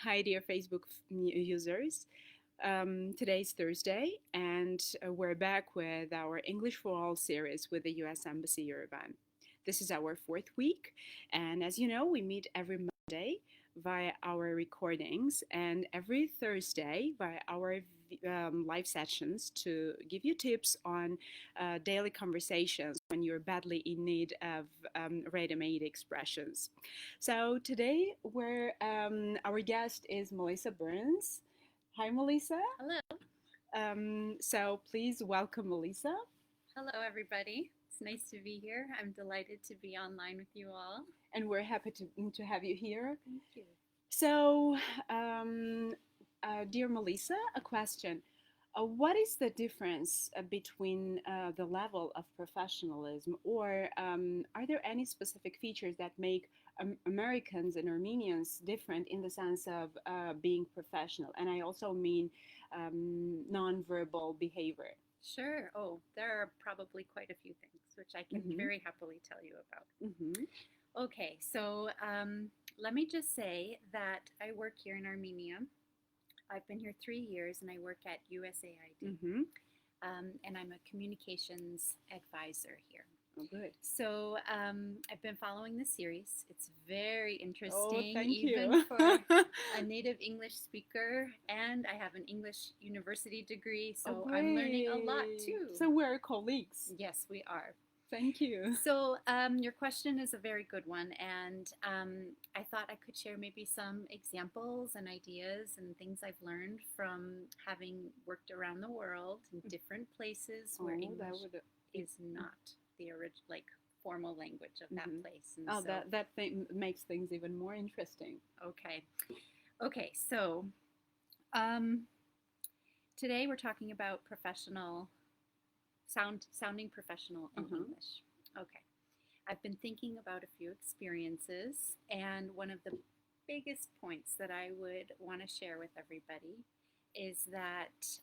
Hi, dear Facebook users. Today's Thursday, and we're back with our English for All series with the U.S. Embassy Yerevan. This is our fourth week, and as you know, we meet every Monday via our recordings and every Thursday via our live sessions to give you tips on daily conversations when you're badly in need of ready-made expressions. So today, our guest is Mélissa Bernse. Hi, Mélissa. Hello. So please welcome Mélissa. Hello, everybody. It's nice to be here. I'm delighted to be online with you all. And we're happy to have you here. Thank you. So, dear Mélissa, a question. What is the difference between the level of professionalism, or are there any specific features that make Americans and Armenians different in the sense of being professional? And I also mean nonverbal behavior. Sure. Oh, there are probably quite a few things, which I can very happily tell you about. Okay, so let me just say that I work here in Armenia. I've been here 3 years, and I work at USAID, and I'm a communications advisor here. Oh, good. So I've been following this series. It's very interesting, oh, thank even you. for a native English speaker, and I have an English university degree, so I'm learning a lot too. So we're colleagues. Yes, we are. Thank you. So your question is a very good one, and I thought I could share maybe some examples and ideas and things I've learned from having worked around the world in different places where English is not the original, formal language of that place. And that thing makes things even more interesting. Okay. So today we're talking about sounding professional in English. Okay. I've been thinking about a few experiences, and one of the biggest points that I would want to share with everybody is that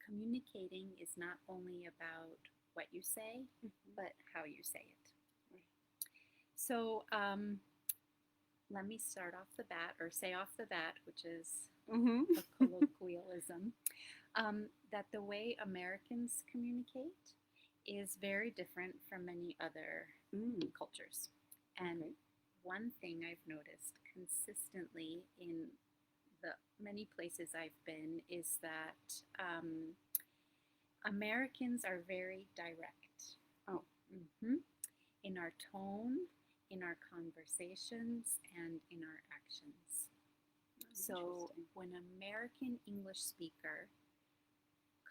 communicating is not only about what you say, but how you say it. So let me start off the bat, or say off the bat, which is a colloquialism, that the way Americans communicate is very different from many other cultures. And one thing I've noticed consistently in the many places I've been is that Americans are very direct. In our tone, in our conversations, and in our actions. So when an American English speaker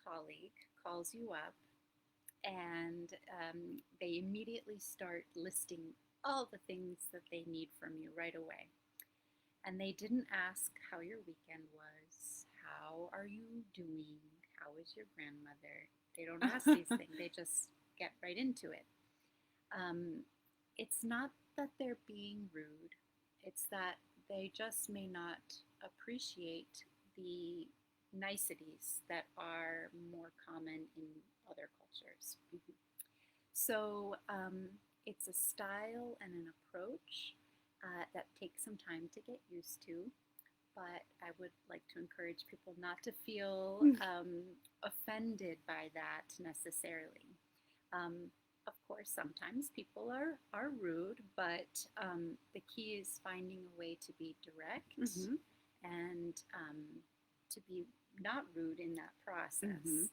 colleague calls you up and they immediately start listing all the things that they need from you right away, and they didn't ask how your weekend was, how are you doing, how is your grandmother. They don't ask these things. They just get right into it. It's not that they're being rude. It's that they just may not appreciate the niceties that are more common in other cultures. So it's a style and an approach that takes some time to get used to, but I would like to encourage people not to feel offended by that necessarily. Of course, sometimes people are rude, but the key is finding a way to be direct and to be not rude in that process.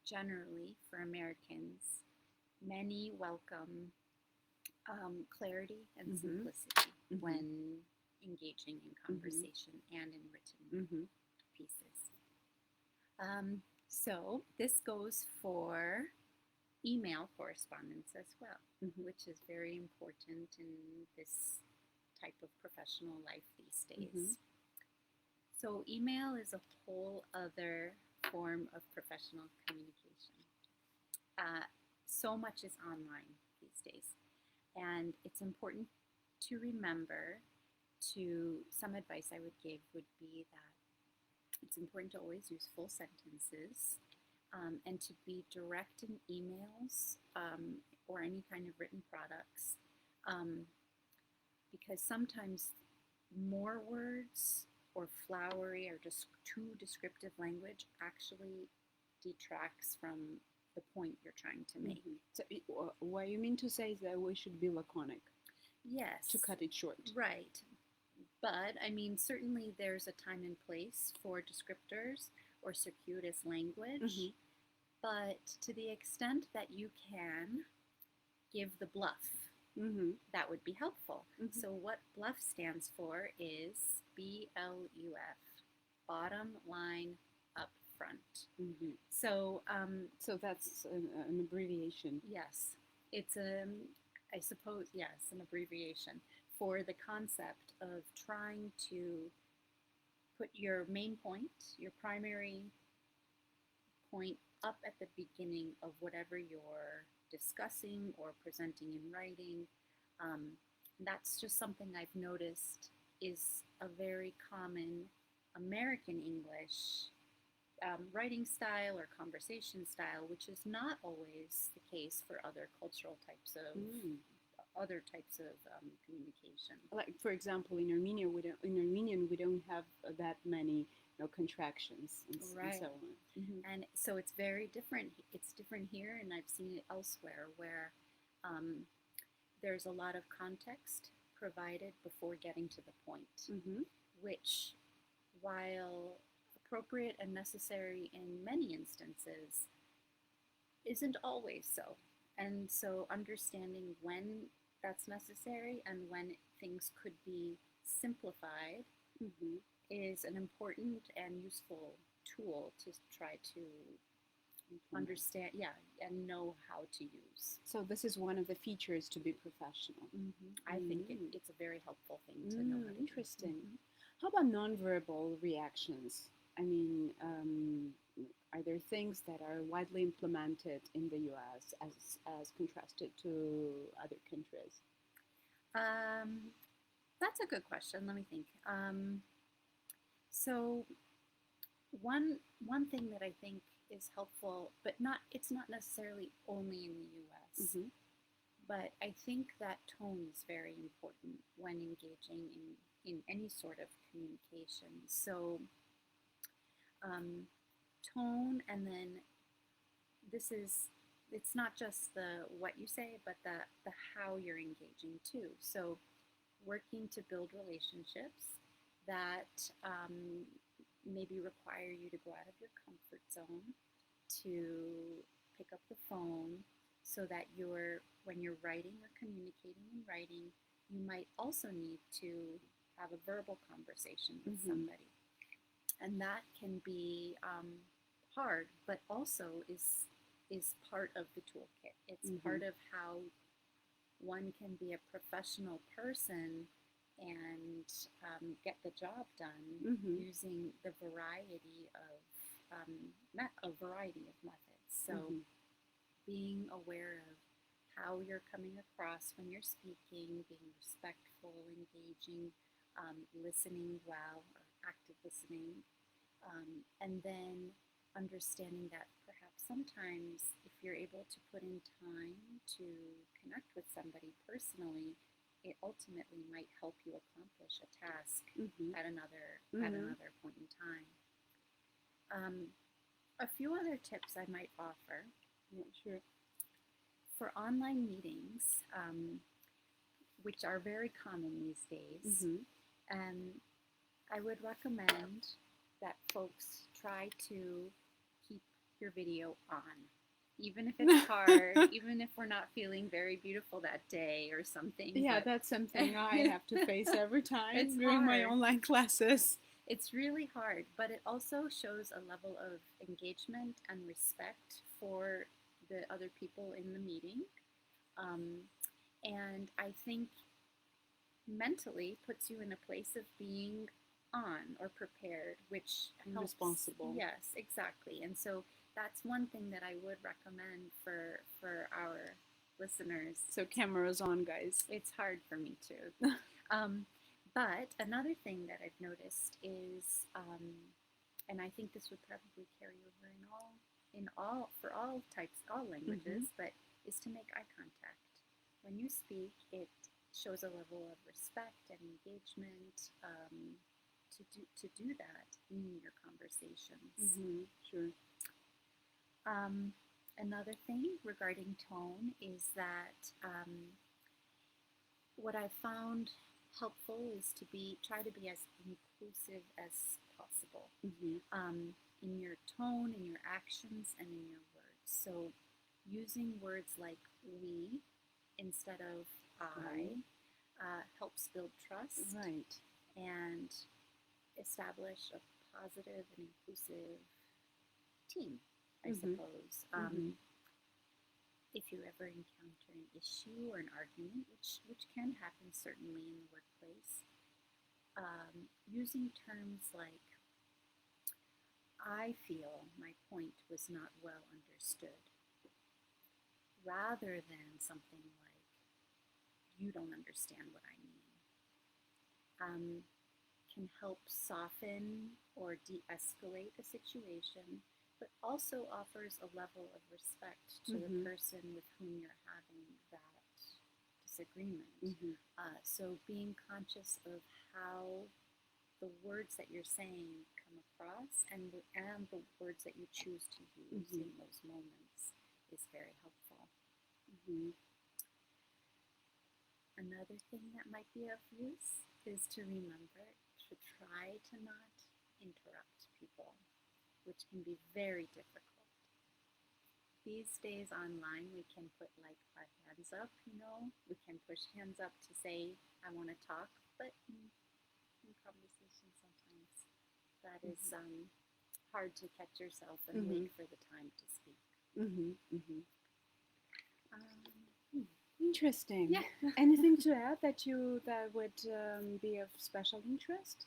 Generally, for Americans, many welcome clarity and simplicity when engaging in conversation and in written pieces. So this goes for email correspondence as well, which is very important in this type of professional life these days. So email is a whole other form of professional communication. So much is online these days, and it's important to remember some advice I would give would be that it's important to always use full sentences and to be direct in emails or any kind of written products, because sometimes more words or flowery or just too descriptive language actually detracts from the point you're trying to make. So what you mean to say is that we should be laconic. Yes. To cut it short. Right. But, I mean, certainly there's a time and place for descriptors or circuitous language. But to the extent that you can give the bluff, that would be helpful. So what bluff stands for is BLUF, bottom line up front. So that's an abbreviation. Yes, it's I suppose, yes, an abbreviation for the concept of trying to put your main point, your primary point, up at the beginning of whatever you're discussing or presenting in writing. That's just something I've noticed is a very common American English writing style or conversation style, which is not always the case for other cultural types of communication. Like, for example, in Armenian we don't have that many contractions and so on. And so it's very different. It's different here, and I've seen it elsewhere where there's a lot of context provided before getting to the point, which, while appropriate and necessary in many instances, isn't always so. And so understanding when that's necessary and when things could be simplified is an important and useful tool to try to understand, and know how to use. So this is one of the features to be professional. I think it's a very helpful thing to know. Interesting. How about nonverbal reactions? I mean, are there things that are widely implemented in the U.S. as contrasted to other countries? That's a good question. Let me think. So one thing that I think is helpful, but it's not necessarily only in the U.S., but I think that tone is very important when engaging in any sort of communication. So tone, and then it's not just the what you say, but the how you're engaging too. So working to build relationships that maybe require you to go out of your comfort zone, to pick up the phone, so that when you're writing or communicating in writing, you might also need to have a verbal conversation with somebody. And that can be hard, but also is part of the toolkit. It's part of how one can be a professional person and get the job done using the variety of methods. So being aware of how you're coming across when you're speaking, being respectful, engaging, listening well, or active listening, and then understanding that perhaps sometimes if you're able to put in time to connect with somebody personally, it ultimately might help you accomplish a task at another point in time. A few other tips I might offer. Yeah, sure. For online meetings, which are very common these days, I would recommend that folks try to keep your video on. Even if it's hard, even if we're not feeling very beautiful that day or something. Yeah, that's something I have to face every time during my hard. online classes. It's really hard, but it also shows a level of engagement and respect for the other people in the meeting. And I think mentally puts you in a place of being on or prepared, which helps. Responsible. Yes, exactly. And so that's one thing that I would recommend for our listeners. So cameras on, guys. It's hard for me too. But another thing that I've noticed is, and I think this would probably carry over for all languages, but is to make eye contact. When you speak, it shows a level of respect and engagement to do that in your conversations. Sure. Another thing regarding tone is that what I found helpful is to try to be as inclusive as possible in your tone, in your actions, and in your words. So using words like we instead of I helps build trust and establish a positive and inclusive team, I suppose. If you ever encounter an issue or an argument, which can happen certainly in the workplace, using terms like, I feel my point was not well understood, rather than something like, you don't understand what I mean, can help soften or de-escalate a situation, but also offers a level of respect to the person with whom you're having that disagreement. So being conscious of how the words that you're saying come across and the words that you choose to use in those moments is very helpful. Another thing that might be of use is to remember to try to not interrupt people, which can be very difficult. These days online, we can put like our hands up, we can push hands up to say, I want to talk, but in conversation sometimes that is hard to catch yourself and wait for the time to speak. Interesting. Yeah. Anything to add that would be of special interest?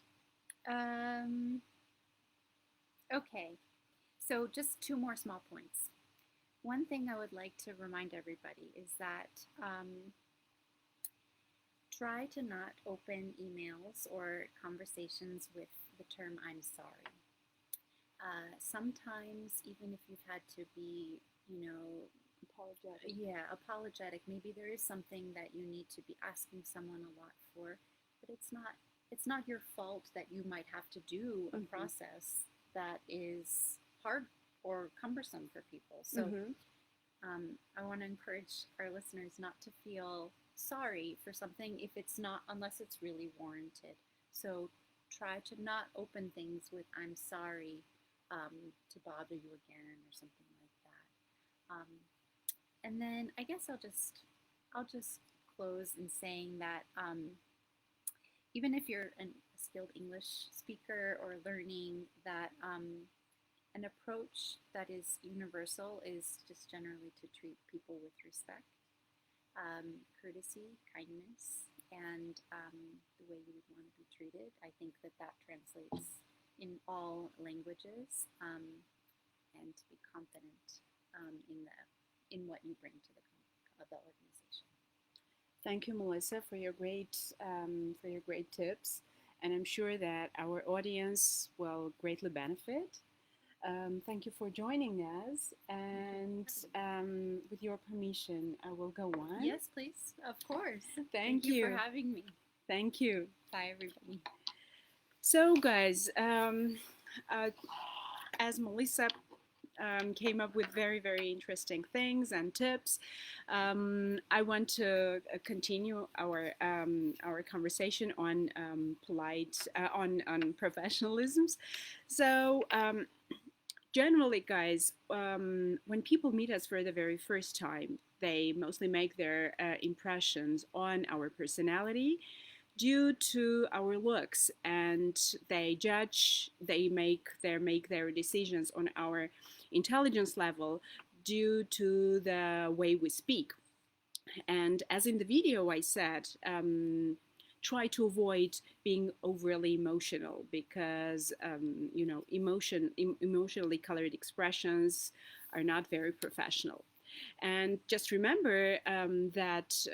Okay, so just two more small points. One thing I would like to remind everybody is that try to not open emails or conversations with the term I'm sorry. Sometimes, even if you've had to be, apologetic, maybe there is something that you need to be asking someone a lot for, but it's not your fault that you might have to do a process that is hard or cumbersome for people. So I want to encourage our listeners not to feel sorry for something unless it's really warranted. So try to not open things with I'm sorry to bother you again or something like that. And then I guess I'll just close in saying that even if you're a skilled English speaker or learning, that an approach that is universal is just generally to treat people with respect, courtesy, kindness, and the way you would want to be treated. I think that translates in all languages, and to be confident in what you bring to the organization. Thank you, Melissa, for your great tips, and I'm sure that our audience will greatly benefit. Thank you for joining us, and with your permission, I will go on. Yes, please. Of course. Thank you for having me. Thank you. Bye, everybody. So, guys, as Melissa came up with very, very interesting things and tips, I want to continue our conversation on on professionalisms. So. Generally, guys, when people meet us for the very first time, they mostly make their impressions on our personality due to our looks, and they make their decisions on our intelligence level due to the way we speak. And as in the video I said, try to avoid being overly emotional, because emotionally colored expressions are not very professional. And just remember that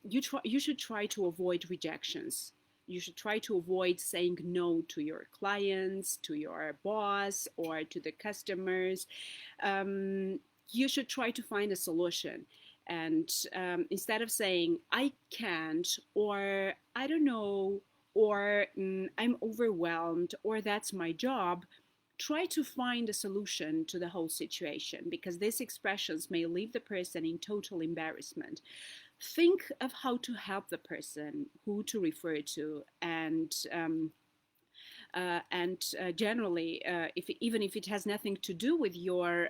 you should try to avoid rejections. You should try to avoid saying no to your clients, to your boss, or to the customers. You should try to find a solution. And instead of saying, I can't, or I don't know, or I'm overwhelmed, or that's my job, try to find a solution to the whole situation, because these expressions may leave the person in total embarrassment. Think of how to help the person, who to refer to, and generally, even if it has nothing to do with your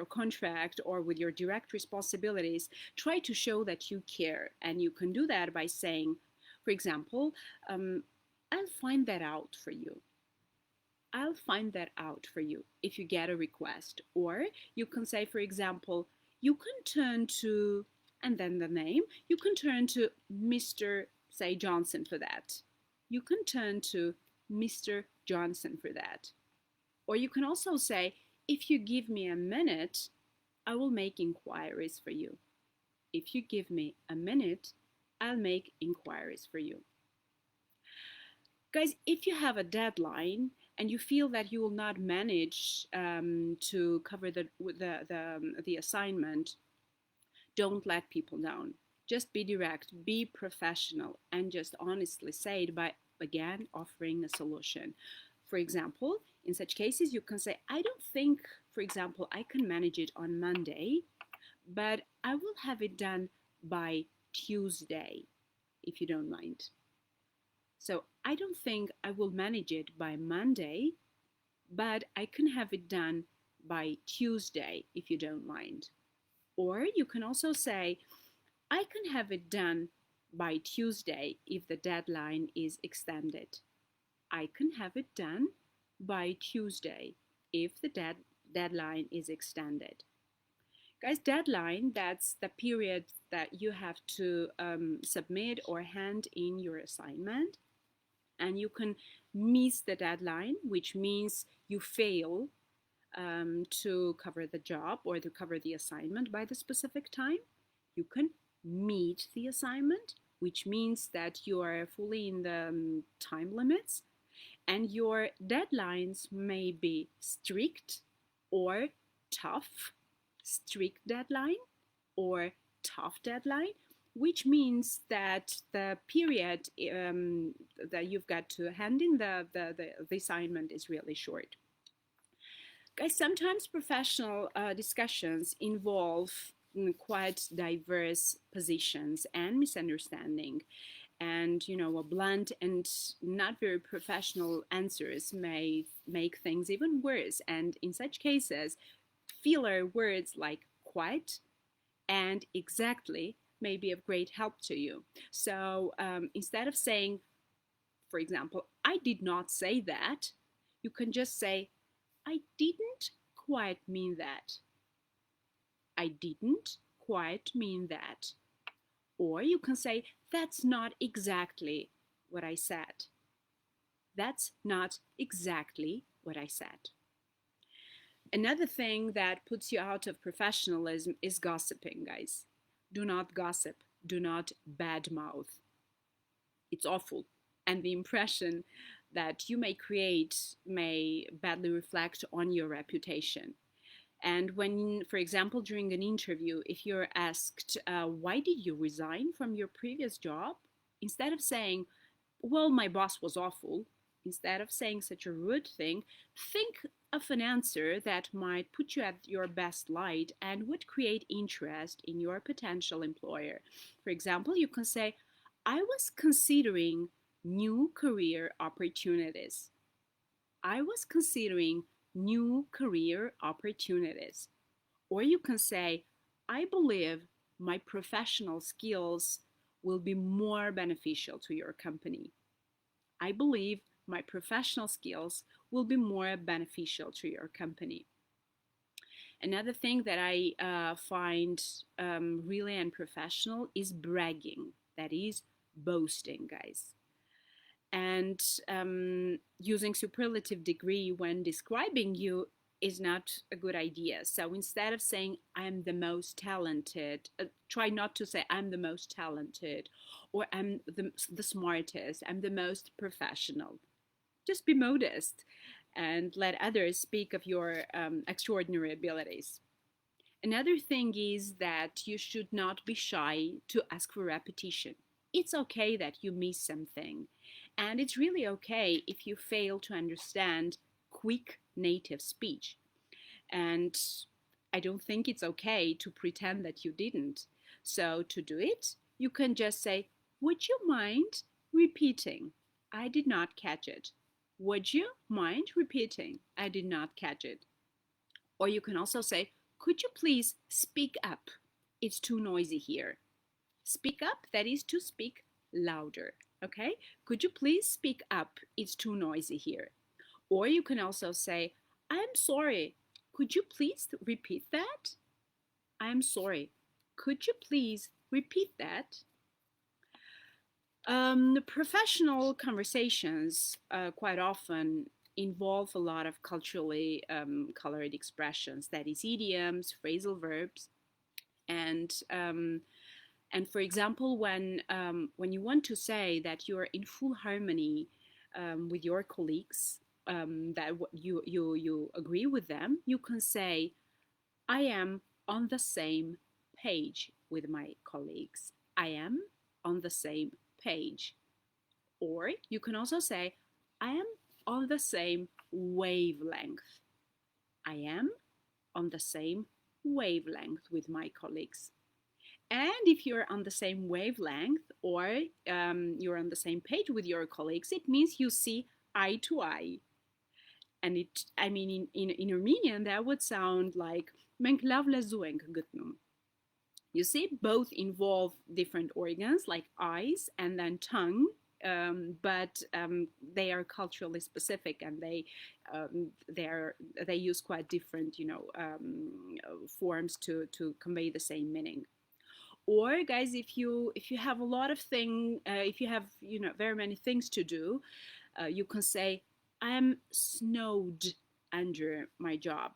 contract or with your direct responsibilities, try to show that you care, and you can do that by saying, for example, I'll find that out for you. I'll find that out for you if you get a request. Or you can say, for example, you can turn to, and then the name, you can turn to Mr. say Johnson for that. You can turn to Mr. Johnson for that. Or you can also say, if you give me a minute, I will make inquiries for you. If you give me a minute, I'll make inquiries for you. Guys, if you have a deadline and you feel that you will not manage to cover the assignment, don't let people down. Just be direct, be professional, and just honestly say it by, again, offering a solution. For example, in such cases, you can say, I don't think, for example, I can manage it on Monday, but I will have it done by Tuesday, if you don't mind. So I don't think I will manage it by Monday, but I can have it done by Tuesday, if you don't mind. Or you can also say, I can have it done by Tuesday if the deadline is extended. I can have it done by Tuesday if the deadline is extended. Guys, deadline, that's the period that you have to submit or hand in your assignment. And you can miss the deadline, which means you fail to cover the job or to cover the assignment by the specific time. You can meet the assignment, which means that you are fully in the time limits. And your deadlines may be strict or tough. Strict deadline or tough deadline, which means that the period that you've got to hand in the assignment is really short. Guys, sometimes professional discussions involve quite diverse positions and misunderstanding. And, a blunt and not very professional answers may make things even worse. And in such cases, filler words like quite and exactly may be of great help to you. So instead of saying, for example, I did not say that, you can just say, I didn't quite mean that. I didn't quite mean that. Or you can say, that's not exactly what I said. That's not exactly what I said. Another thing that puts you out of professionalism is gossiping, guys. Do not gossip. Do not badmouth. It's awful. And the impression that you may create may badly reflect on your reputation. And when, for example, during an interview, if you're asked, why did you resign from your previous job? Instead of saying, well, my boss was awful, instead of saying such a rude thing, think of an answer that might put you at your best light and would create interest in your potential employer. For example, you can say, I was considering new career opportunities. I was considering new career opportunities. Or you can say, I believe my professional skills will be more beneficial to your company. I believe my professional skills will be more beneficial to your company. Another thing that I find really unprofessional is bragging, that is boasting, guys. And using superlative degree when describing you is not a good idea. So instead of saying I'm the most talented, try not to say I'm the most talented or I'm the smartest, I'm the most professional. Just be modest and let others speak of your extraordinary abilities. Another thing is that you should not be shy to ask for repetition. It's okay that you miss something, and it's really okay if you fail to understand quick native speech. And I don't think it's okay to pretend that you didn't. So to do it, you can just say, would you mind repeating? I did not catch it. Would you mind repeating? I did not catch it. Or you can also say, could you please speak up? It's too noisy here. Speak up, that is to speak louder. Okay? Could you please speak up? It's too noisy here. Or you can also say, I'm sorry. Could you please repeat that? I'm sorry. Could you please repeat that? The professional conversations quite often involve a lot of culturally colored expressions, that is idioms, phrasal verbs, and for example, when you want to say that you are in full harmony with your colleagues, that you agree with them, you can say, I am on the same page with my colleagues. I am on the same page. Or you can also say, I am on the same wavelength. I am on the same wavelength with my colleagues. And if you're on the same wavelength or you're on the same page with your colleagues, it means you see eye to eye. And in Armenian, that would sound like մենք լավ լեզու ենք գտնում. You see, both involve different organs like eyes and then tongue, but they are culturally specific, and they use quite different, forms to convey the same meaning. Or guys, if you have a lot of things, if you have very many things to do, you can say, I'm snowed under my job,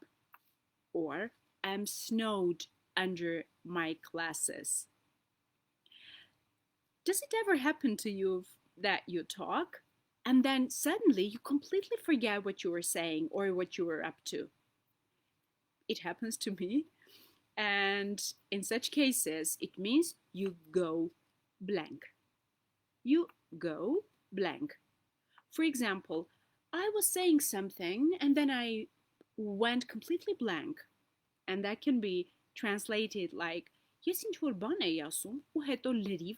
or I'm snowed under my classes. Does it ever happen to you that you talk and then suddenly you completely forget what you were saying or what you were up to? It happens to me. And in such cases, it means you go blank. You go blank. For example, I was saying something and then I went completely blank. And that can be translated like ես ինչ որ բան էի ասում ու հետո լրիվ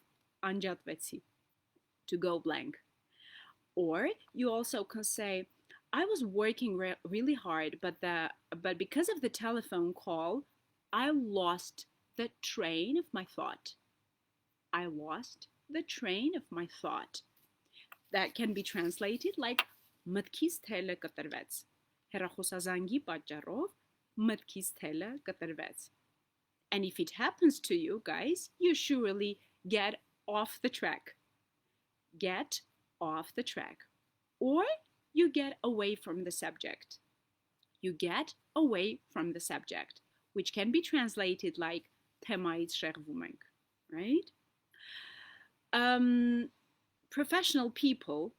անջատվեցի. To go blank. Or you also can say, I was working really hard, but because of the telephone call, I lost the train of my thought. I lost the train of my thought. That can be translated like մտքիս թելը կտրվեց. Հեռախոսազանգի պատճառով մտքիս թելը կտրվեց. And if it happens to you guys, you surely get off the track. Get off the track. Or you get away from the subject. You get away from the subject, which can be translated like թեմայից շեղվում ենք, right? Professional people,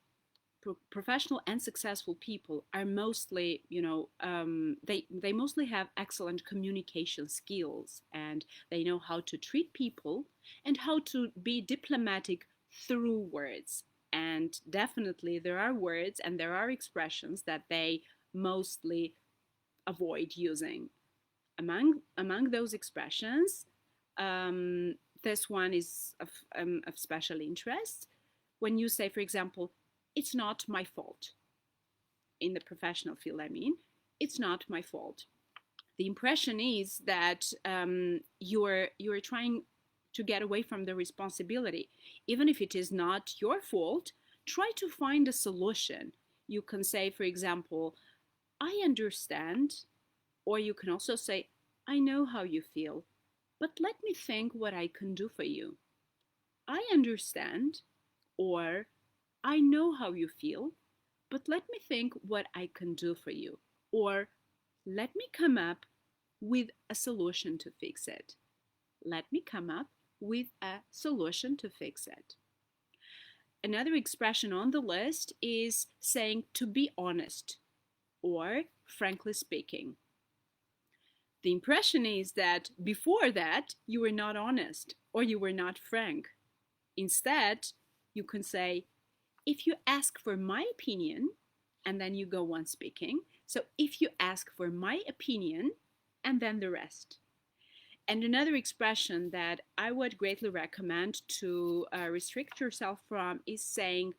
professional and successful people are mostly, they mostly have excellent communication skills, and they know how to treat people and how to be diplomatic through words. And definitely there are words and there are expressions that they mostly avoid using. Among those expressions, this one is of special interest. When you say, for example, it's not my fault. In the professional field, I mean, it's not my fault. The impression is that you're trying to get away from the responsibility. Even if it is not your fault, try to find a solution. You can say, for example, I understand. Or you can also say, I know how you feel, but let me think what I can do for you. I understand, or I know how you feel, but let me think what I can do for you. Or let me come up with a solution to fix it. Let me come up with a solution to fix it. Another expression on the list is saying to be honest, or frankly speaking. The impression is that before that, you were not honest or you were not frank. Instead, you can say, if you ask for my opinion, and then you go on speaking. So if you ask for my opinion, and then the rest. And another expression that I would greatly recommend to restrict yourself from is saying,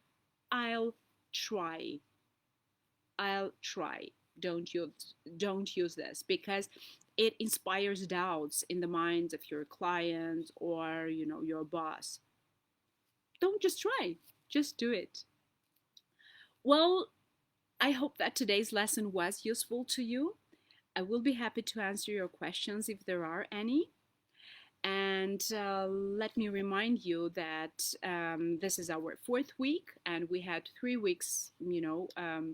I'll try. I'll try. Don't use this, because it inspires doubts in the minds of your client or, your boss. Don't just try, just do it. Well, I hope that today's lesson was useful to you. I will be happy to answer your questions if there are any. And let me remind you that this is our 4th week, and we had 3 weeks,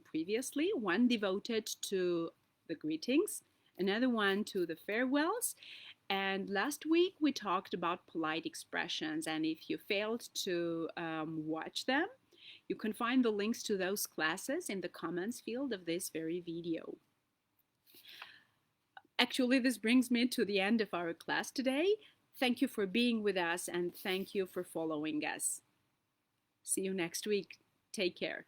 previously. One devoted to the greetings, another one to the farewells. And last week we talked about polite expressions. And if you failed to watch them, you can find the links to those classes in the comments field of this very video. Actually, this brings me to the end of our class today. Thank you for being with us, and thank you for following us. See you next week. Take care.